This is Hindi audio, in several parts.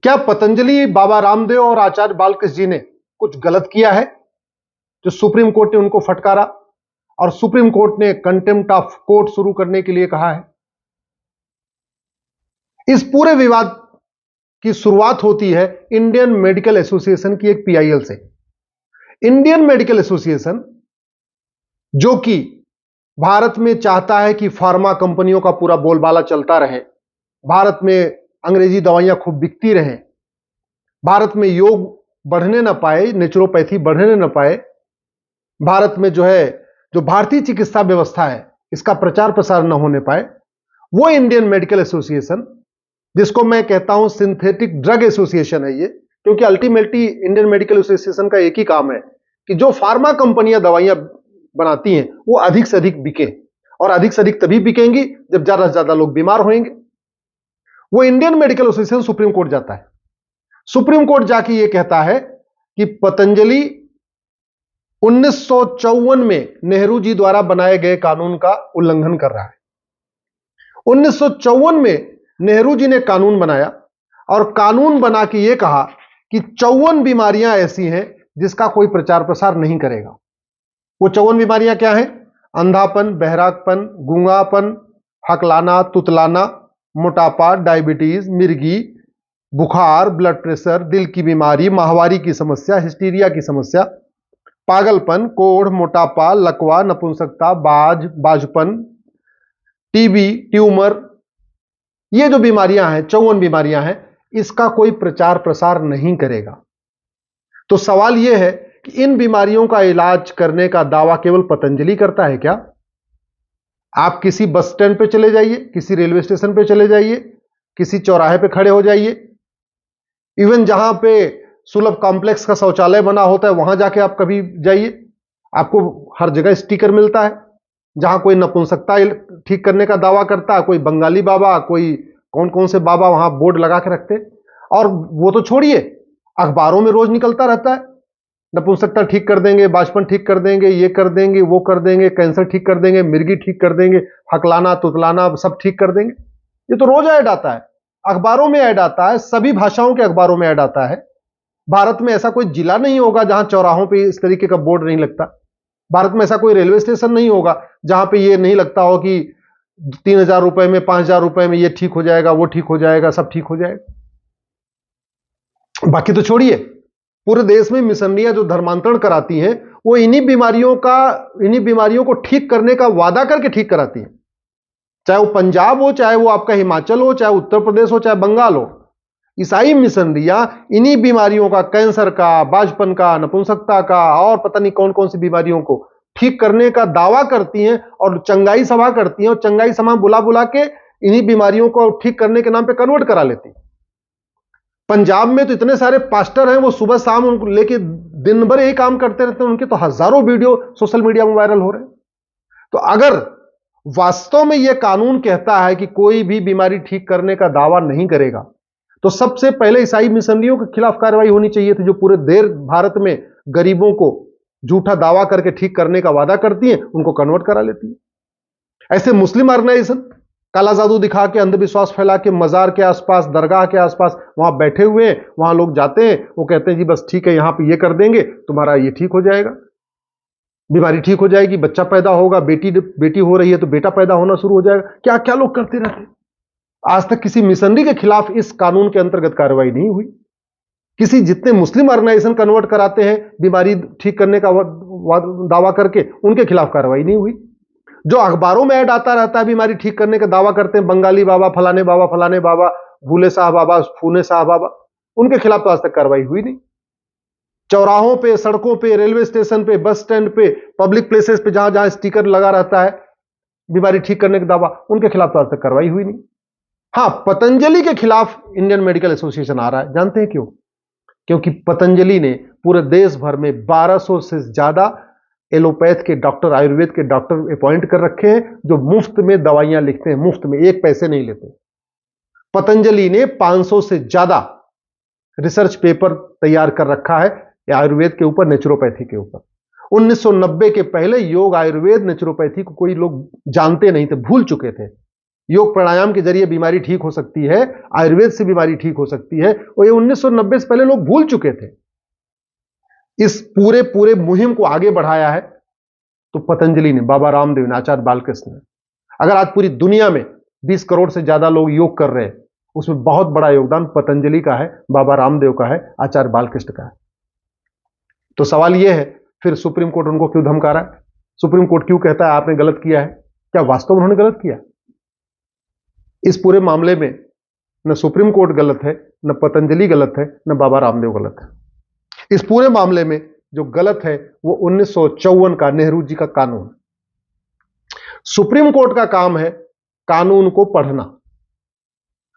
क्या पतंजलि, बाबा रामदेव और आचार्य बालकृष्ण जी ने कुछ गलत किया है जो सुप्रीम कोर्ट ने उनको फटकारा और सुप्रीम कोर्ट ने कंटेम्प्ट ऑफ कोर्ट शुरू करने के लिए कहा है? इस पूरे विवाद की शुरुआत होती है इंडियन मेडिकल एसोसिएशन की एक पीआईएल से। इंडियन मेडिकल एसोसिएशन जो कि भारत में चाहता है कि फार्मा कंपनियों का पूरा बोलबाला चलता रहे, भारत में अंग्रेजी दवाइयां खूब बिकती रहें, भारत में योग बढ़ने ना पाए, नेचुरोपैथी बढ़ने ना पाए, भारत में जो भारतीय चिकित्सा व्यवस्था है इसका प्रचार प्रसार न होने पाए, वो इंडियन मेडिकल एसोसिएशन, जिसको मैं कहता हूं सिंथेटिक ड्रग एसोसिएशन है ये, क्योंकि अल्टीमेटली इंडियन मेडिकल एसोसिएशन का एक ही काम है कि जो फार्मा कंपनियां दवाइयां बनाती हैं वो अधिक से अधिक बिके, और अधिक से अधिक तभी बिकेंगी जब ज्यादा से ज्यादा लोग बीमार होंगे। वो Indian medical association supreme court जाता है। सुप्रीम कोर्ट जाके ये कहता है कि पतंजलि 1954 में नेहरू जी द्वारा बनाए गए कानून का उल्लंघन कर रहा है। 1954 में नेहरू जी ने कानून बनाया और कानून बना के यह कहा कि 54 बीमारियां ऐसी हैं जिसका कोई प्रचार प्रसार नहीं करेगा। वो 54 बीमारियां क्या हैं? अंधापन, बहरापन, गूंगापन, हकलाना, तुतलाना, मोटापा, डायबिटीज, मिर्गी, बुखार, ब्लड प्रेशर, दिल की बीमारी, माहवारी की समस्या, हिस्टीरिया की समस्या, पागलपन, कोढ़, मोटापा, लकवा, नपुंसकता, बाजपन, टीबी, ट्यूमर, ये जो बीमारियां हैं 54 बीमारियां हैं, इसका कोई प्रचार प्रसार नहीं करेगा। तो सवाल यह है कि इन बीमारियों का इलाज करने का दावा केवल पतंजलि करता है क्या? आप किसी बस स्टैंड पे चले जाइए, किसी रेलवे स्टेशन पे चले जाइए, किसी चौराहे पे खड़े हो जाइए, इवन जहां पे सुलभ कॉम्प्लेक्स का शौचालय बना होता है वहां जाके आप कभी जाइए, आपको हर जगह स्टिकर मिलता है। जहां कोई नपुंसकता ठीक करने का दावा करता है, कोई बंगाली बाबा, कोई कौन कौन से बाबा वहां बोर्ड लगा के रखते। और वो तो छोड़िए, अखबारों में रोज निकलता रहता है, नपुंसकता ठीक कर देंगे, बाजपन ठीक कर देंगे, ये कर देंगे, वो कर देंगे, कैंसर ठीक कर देंगे, मिर्गी ठीक कर देंगे, हकलाना, तुतलाना सब ठीक कर देंगे। ये तो रोज ऐड आता है, अखबारों में ऐड आता है, सभी भाषाओं के अखबारों में ऐड आता है। भारत में ऐसा कोई जिला नहीं होगा जहां चौराहों पे इस तरीके का बोर्ड नहीं लगता। भारत में ऐसा कोई रेलवे स्टेशन नहीं होगा जहां पे ये नहीं लगता हो कि 3,000 रुपए में, 5,000 रुपए में ये ठीक हो जाएगा, वो ठीक हो जाएगा, सब ठीक हो जाएगा। बाकी तो छोड़िए, पूरे देश में मिशनरियां जो धर्मांतरण कराती हैं वो इन्हीं बीमारियों को ठीक करने का वादा करके ठीक कराती हैं। चाहे वो पंजाब हो, चाहे वो आपका हिमाचल हो, चाहे उत्तर प्रदेश हो, चाहे बंगाल हो, ईसाई मिशनरियां इन्हीं बीमारियों का, कैंसर का, बाजपन का, नपुंसकता का और पता नहीं कौन कौन सी बीमारियों को ठीक करने का दावा करती हैं और चंगाई सभा करती हैं, और चंगाई सभा बुला बुला के इन्हीं बीमारियों को ठीक करने के नाम पे कन्वर्ट करा लेती हैं। पंजाब में तो इतने सारे पास्टर हैं, वो सुबह शाम उनको लेके दिन भर यही काम करते रहते हैं, उनके तो हजारों वीडियो सोशल मीडिया में वायरल हो रहे हैं। तो अगर वास्तव में यह कानून कहता है कि कोई भी बीमारी ठीक करने का दावा नहीं करेगा, तो सबसे पहले ईसाई मिशनरियों के खिलाफ कार्रवाई होनी चाहिए थी, जो पूरे देर भारत में गरीबों को झूठा दावा करके ठीक करने का वादा करती हैं, उनको कन्वर्ट करा लेती है। ऐसे मुस्लिम ऑर्गेनाइजेशन काला जादू दिखा के, अंधविश्वास फैला के, मजार के आसपास, दरगाह के आसपास वहां बैठे हुए हैं, वहां लोग जाते हैं, वो कहते हैं जी बस ठीक है, यहां पे ये कर देंगे, तुम्हारा ये ठीक हो जाएगा, बीमारी ठीक हो जाएगी, बच्चा पैदा होगा, बेटी हो रही है तो बेटा पैदा होना शुरू हो जाएगा। क्या क्या लोग करते रहते हैं। आज तक किसी मिशनरी के खिलाफ इस कानून के अंतर्गत कार्रवाई नहीं हुई। किसी जितने मुस्लिम ऑर्गेनाइजेशन कन्वर्ट कराते हैं बीमारी ठीक करने का दावा करके, उनके खिलाफ कार्रवाई नहीं हुई। जो अखबारों में ऐड आता रहता है बीमारी ठीक करने का दावा करते हैं, बंगाली बाबा, फलाने बाबा, भूले शाह बाबा, फूने शाह बाबा, उनके खिलाफ तो आज तक कार्रवाई हुई नहीं। चौराहों पे, सड़कों पे, रेलवे स्टेशन पे, बस स्टैंड पे, पब्लिक प्लेसेस पे जहां जहां स्टिकर लगा रहता है बीमारी ठीक करने का दावा, उनके खिलाफ तो आज तक कार्रवाई हुई नहीं। हां, पतंजलि के खिलाफ इंडियन मेडिकल एसोसिएशन आ रहा है। जानते हैं क्यों? क्योंकि पतंजलि ने पूरे देश भर में 1200 से ज्यादा एलोपैथ के डॉक्टर, आयुर्वेद के डॉक्टर अपॉइंट कर रखे हैं, जो मुफ्त में दवाइयां लिखते हैं, मुफ्त में, एक पैसे नहीं लेते। पतंजलि ने 500 से ज्यादा रिसर्च पेपर तैयार कर रखा है आयुर्वेद के ऊपर, नेचुरोपैथी के ऊपर। 1990 के पहले योग, आयुर्वेद, नेचुरोपैथी को कोई लोग जानते नहीं थे, भूल चुके थे। योग प्राणायाम के जरिए बीमारी ठीक हो सकती है, आयुर्वेद से बीमारी ठीक हो सकती है, और ये 1990 से पहले लोग भूल चुके थे। इस पूरे पूरे मुहिम को आगे बढ़ाया है तो पतंजलि ने, बाबा रामदेव ने, आचार्य बालकृष्ण ने। अगर आज पूरी दुनिया में 20 करोड़ से ज्यादा लोग योग कर रहे हैं, उसमें बहुत बड़ा योगदान पतंजलि का है, बाबा रामदेव का है, आचार्य बालकृष्ण का है। तो सवाल यह है, फिर सुप्रीम कोर्ट उनको क्यों धमका रहा है? सुप्रीम कोर्ट क्यों कहता है आपने गलत किया है? क्या वास्तव में उन्होंने गलत किया? इस पूरे मामले में न सुप्रीम कोर्ट गलत है, न पतंजलि गलत है, न बाबा रामदेव गलत है। इस पूरे मामले में जो गलत है वो 1954 का नेहरू जी का कानून। सुप्रीम कोर्ट का काम है कानून को पढ़ना।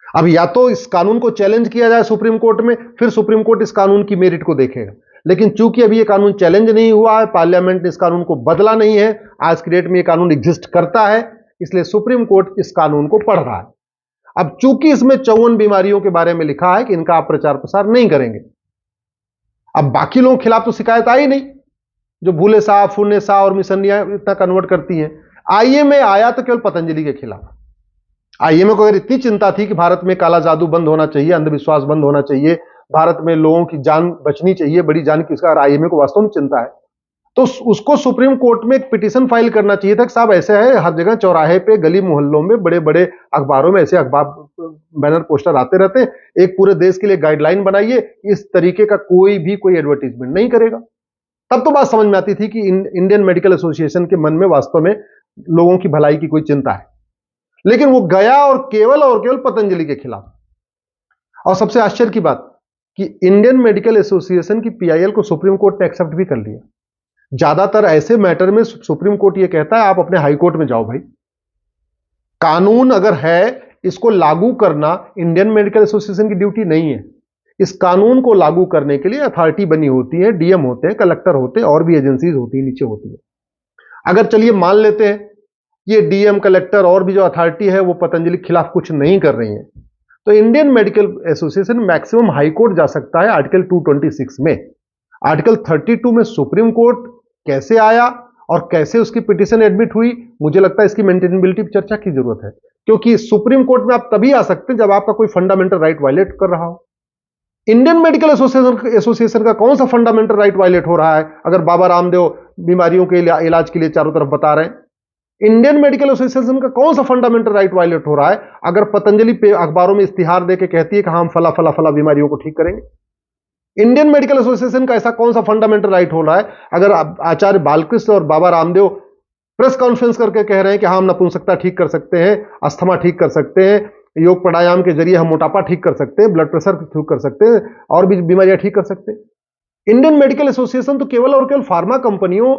अब या तो इस कानून को चैलेंज किया जाए सुप्रीम कोर्ट में, फिर सुप्रीम कोर्ट इस कानून की मेरिट को देखेगा। लेकिन चूंकि अभी यह कानून चैलेंज नहीं हुआ है, पार्लियामेंट ने इस कानून को बदला नहीं है, आज की डेट में यह कानून एग्जिस्ट करता है, इसलिए सुप्रीम कोर्ट इस कानून को पढ़ रहा है। अब चूंकि इसमें 54 बीमारियों के बारे में लिखा है कि इनका आप प्रचार प्रसार नहीं करेंगे, अब बाकी लोगों के खिलाफ तो शिकायत आई नहीं, जो भूले शाह, फुन्ने शाह और मिसनिया इतना कन्वर्ट करती हैं। आईएमए आया तो केवल पतंजलि के खिलाफ। आईएमए को अगर इतनी चिंता थी कि भारत में काला जादू बंद होना चाहिए, अंधविश्वास बंद होना चाहिए, भारत में लोगों की जान बचनी चाहिए, बड़ी जान की, इसका आईएमए को वास्तव में चिंता है, तो उसको सुप्रीम कोर्ट में एक पिटीशन फाइल करना चाहिए था कि साहब ऐसे है, हर जगह चौराहे पे, गली मोहल्लों में, बड़े बड़े अखबारों में ऐसे अखबार बैनर पोस्टर आते रहते हैं, एक पूरे देश के लिए गाइडलाइन बनाइए, इस तरीके का कोई एडवर्टीजमेंट नहीं करेगा। तब तो बात समझ में आती थी कि इंडियन मेडिकल एसोसिएशन के मन में वास्तव में लोगों की भलाई की कोई चिंता है। लेकिन वो गया और केवल पतंजलि के खिलाफ। और सबसे आश्चर्य की बात कि इंडियन मेडिकल एसोसिएशन की पीआईएल को सुप्रीम कोर्ट ने एक्सेप्ट भी कर लिया। ज्यादातर ऐसे मैटर में सुप्रीम कोर्ट ये कहता है आप अपने हाई कोर्ट में जाओ भाई, कानून अगर है इसको लागू करना इंडियन मेडिकल एसोसिएशन की ड्यूटी नहीं है। इस कानून को लागू करने के लिए अथॉरिटी बनी होती है, डीएम होते हैं, कलेक्टर होते हैं, और भी एजेंसीज होती है, नीचे होती है। अगर चलिए मान लेते हैं ये डीएम, कलेक्टर और भी जो अथॉरिटी है वो पतंजलि के खिलाफ कुछ नहीं कर रही है, तो Indian medical association maximum high court जा सकता है आर्टिकल 226 में। आर्टिकल 32 में सुप्रीम कोर्ट कैसे आया और कैसे उसकी पिटीशन एडमिट हुई, मुझे लगता है इसकी मेंटेनेबिलिटी पर चर्चा की जरूरत है, क्योंकि सुप्रीम कोर्ट में आप तभी आ सकते हैं जब आपका कोई फंडामेंटल राइट वायलेट कर रहा हो। इंडियन मेडिकल एसोसिएशन का कौन सा फंडामेंटल राइट वायलेट हो रहा है अगर बाबा रामदेव बीमारियों के इलाज के लिए चारों तरफ बता रहे हैं? इंडियन मेडिकल एसोसिएशन का कौन सा फंडामेंटल राइट वायलेट हो रहा है अगर पतंजलि पे अखबारों में इश्तिहार देके कहती है कि हम फला फला फला बीमारियों को ठीक करेंगे? इंडियन मेडिकल एसोसिएशन का ऐसा कौन सा फंडामेंटल राइट हो रहा है अगर आचार्य बालकृष्ण और बाबा रामदेव प्रेस कॉन्फ्रेंस करके कह रहे हैं कि हम नपुंसकता ठीक कर सकते हैं, अस्थमा ठीक कर सकते हैं, योग प्राणायाम के जरिए हम मोटापा ठीक कर सकते हैं, ब्लड प्रेशर ठीक कर सकते हैं, और भी बीमारियां ठीक कर सकते हैं? इंडियन मेडिकल एसोसिएशन तो केवल और केवल फार्मा कंपनियों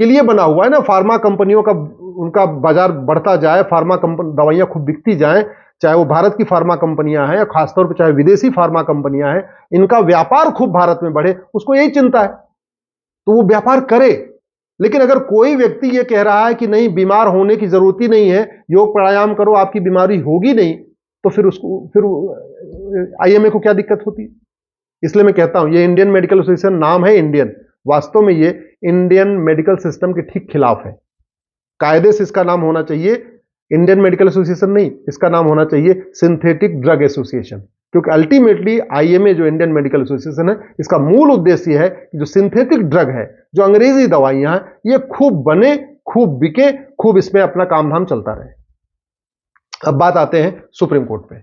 के लिए बना हुआ है ना। फार्मा कंपनियों का उनका बाजार बढ़ता जाए, फार्मा कंपनी दवाइयां खूब बिकती जाएं, चाहे वो भारत की फार्मा कंपनियां हैं या खासतौर पर चाहे विदेशी फार्मा कंपनियां हैं, इनका व्यापार खूब भारत में बढ़े, उसको यही चिंता है, तो वो व्यापार करे। लेकिन अगर कोई व्यक्ति ये कह रहा है कि नहीं, बीमार होने की जरूरत ही नहीं है, योग प्राणायाम करो आपकी बीमारी होगी नहीं, तो फिर आईएमए को क्या दिक्कत होती है? इसलिए मैं कहता हूं ये इंडियन मेडिकल एसोसिएशन नाम है इंडियन, वास्तव में ये इंडियन मेडिकल सिस्टम के ठीक खिलाफ है। कायदे से इसका नाम होना चाहिए इंडियन मेडिकल एसोसिएशन नहीं, इसका नाम होना चाहिए सिंथेटिक ड्रग एसोसिएशन, क्योंकि अल्टीमेटली आईएमए जो इंडियन मेडिकल एसोसिएशन है, इसका मूल उद्देश्य है कि जो सिंथेटिक ड्रग है, जो अंग्रेजी दवाइयां हैं, ये खूब बने, खूब बिके, खूब इसमें अपना काम धाम चलता रहे। अब बात आते हैं सुप्रीम कोर्ट पे।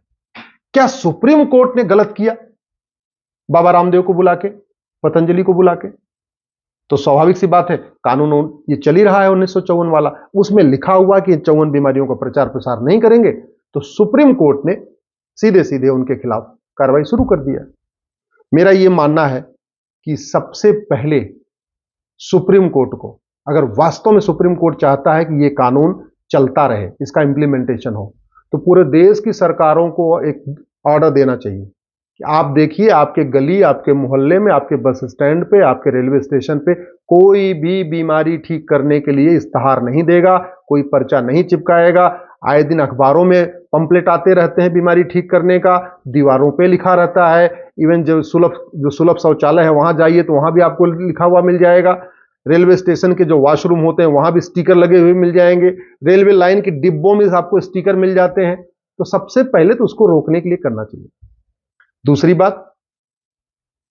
क्या सुप्रीम कोर्ट ने गलत किया बाबा रामदेव को बुला के, पतंजलि को बुला के? तो स्वाभाविक सी बात है, कानून ये चल ही रहा है 1954 वाला, उसमें लिखा हुआ कि 54 बीमारियों का प्रचार प्रसार नहीं करेंगे, तो सुप्रीम कोर्ट ने सीधे सीधे उनके खिलाफ कार्रवाई शुरू कर दिया। मेरा यह मानना है कि सबसे पहले सुप्रीम कोर्ट को, अगर वास्तव में सुप्रीम कोर्ट चाहता है कि यह कानून चलता रहे, इसका इंप्लीमेंटेशन हो, तो पूरे देश की सरकारों को एक ऑर्डर देना चाहिए कि आप देखिए आपके गली, आपके मोहल्ले में, आपके बस स्टैंड पे, आपके रेलवे स्टेशन पे कोई भी बीमारी ठीक करने के लिए इश्तिहार नहीं देगा, कोई पर्चा नहीं चिपकाएगा। आए दिन अखबारों में पंपलेट आते रहते हैं बीमारी ठीक करने का, दीवारों पे लिखा रहता है, इवन जो सुलभ शौचालय है वहां जाइए तो वहां भी आपको लिखा हुआ मिल जाएगा। रेलवे स्टेशन के जो वॉशरूम होते हैं वहां भी स्टिकर लगे हुए मिल जाएंगे, रेलवे लाइन के डिब्बों में आपको स्टिकर मिल जाते हैं। तो सबसे पहले तो उसको रोकने के लिए करना चाहिए। दूसरी बात,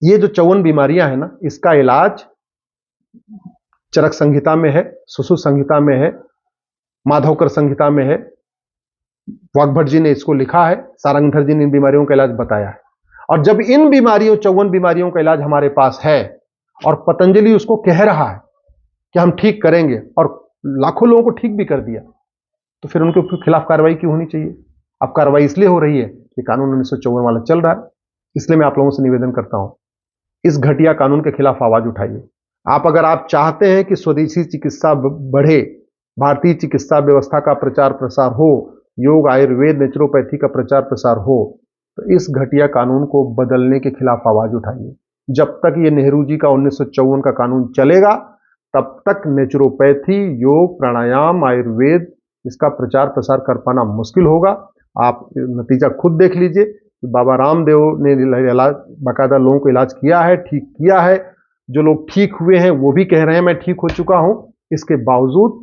ये जो 54 बीमारियां हैं ना, इसका इलाज चरक संहिता में है, सुश्रुत संहिता में है, माधवकर संहिता में है, वाग्भट जी ने इसको लिखा है, सारंगधर जी ने इन बीमारियों का इलाज बताया है। और जब इन बीमारियों 54 बीमारियों का इलाज हमारे पास है और पतंजलि उसको कह रहा है कि हम ठीक करेंगे और लाखों लोगों को ठीक भी कर दिया, तो फिर उनके खिलाफ कार्रवाई क्यों होनी चाहिए? अब कार्रवाई इसलिए हो रही है कि कानून 1954 वाला चल रहा है। इसलिए मैं आप लोगों से निवेदन करता हूं, इस घटिया कानून के खिलाफ आवाज उठाइए। अगर आप चाहते हैं कि स्वदेशी चिकित्सा बढ़े, भारतीय चिकित्सा व्यवस्था का प्रचार प्रसार हो, योग, आयुर्वेद, नेचुरोपैथी का प्रचार प्रसार हो, तो इस घटिया कानून को बदलने के खिलाफ आवाज उठाइए। जब तक ये नेहरू जी का 1954 का कानून चलेगा, तब तक नेचुरोपैथी, योग, प्राणायाम, आयुर्वेद, इसका प्रचार प्रसार कर पाना मुश्किल होगा। आप नतीजा खुद देख लीजिए कि बाबा रामदेव ने इलाज, बाकायदा लोगों को इलाज किया है, ठीक किया है। जो लोग ठीक हुए हैं वो भी कह रहे हैं मैं ठीक हो चुका हूं। इसके बावजूद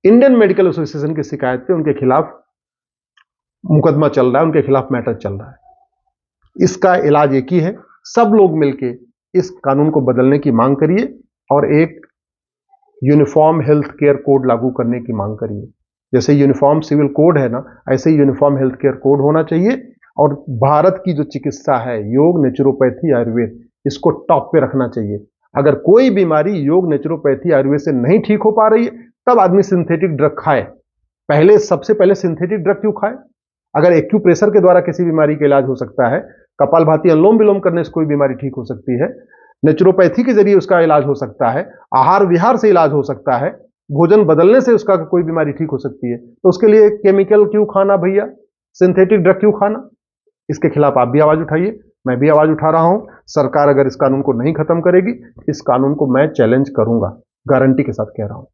इंडियन मेडिकल एसोसिएशन की शिकायत पे उनके खिलाफ मुकदमा चल रहा है, उनके खिलाफ मैटर चल रहा है। इसका इलाज एक ही है, सब लोग मिलके इस कानून को बदलने की मांग करिए और एक यूनिफॉर्म हेल्थ केयर कोड लागू करने की मांग करिए। जैसे यूनिफॉर्म सिविल कोड है ना, ऐसे ही यूनिफॉर्म हेल्थ केयर कोड होना चाहिए। और भारत की जो चिकित्सा है, योग, नेचुरोपैथी, आयुर्वेद, इसको टॉप पे रखना चाहिए। अगर कोई बीमारी योग, नेचुरोपैथी, आयुर्वेद से नहीं ठीक हो पा रही है, तब आदमी सिंथेटिक ड्रग खाए। सबसे पहले सिंथेटिक ड्रग क्यों खाए? अगर एक्यूप्रेशर के द्वारा किसी बीमारी का इलाज हो सकता है, कपालभाति अनुलोम विलोम करने से कोई बीमारी ठीक हो सकती है, नेचुरोपैथी के जरिए उसका इलाज हो सकता है, आहार विहार से इलाज हो सकता है, भोजन बदलने से उसका कोई बीमारी ठीक हो सकती है, तो उसके लिए केमिकल क्यों खाना भैया, सिंथेटिक ड्रग क्यों खाना? इसके खिलाफ आप भी आवाज उठाइए, मैं भी आवाज उठा रहा हूं। सरकार अगर इस कानून को नहीं खत्म करेगी, इस कानून को मैं चैलेंज करूंगा, गारंटी के साथ कह रहा हूं।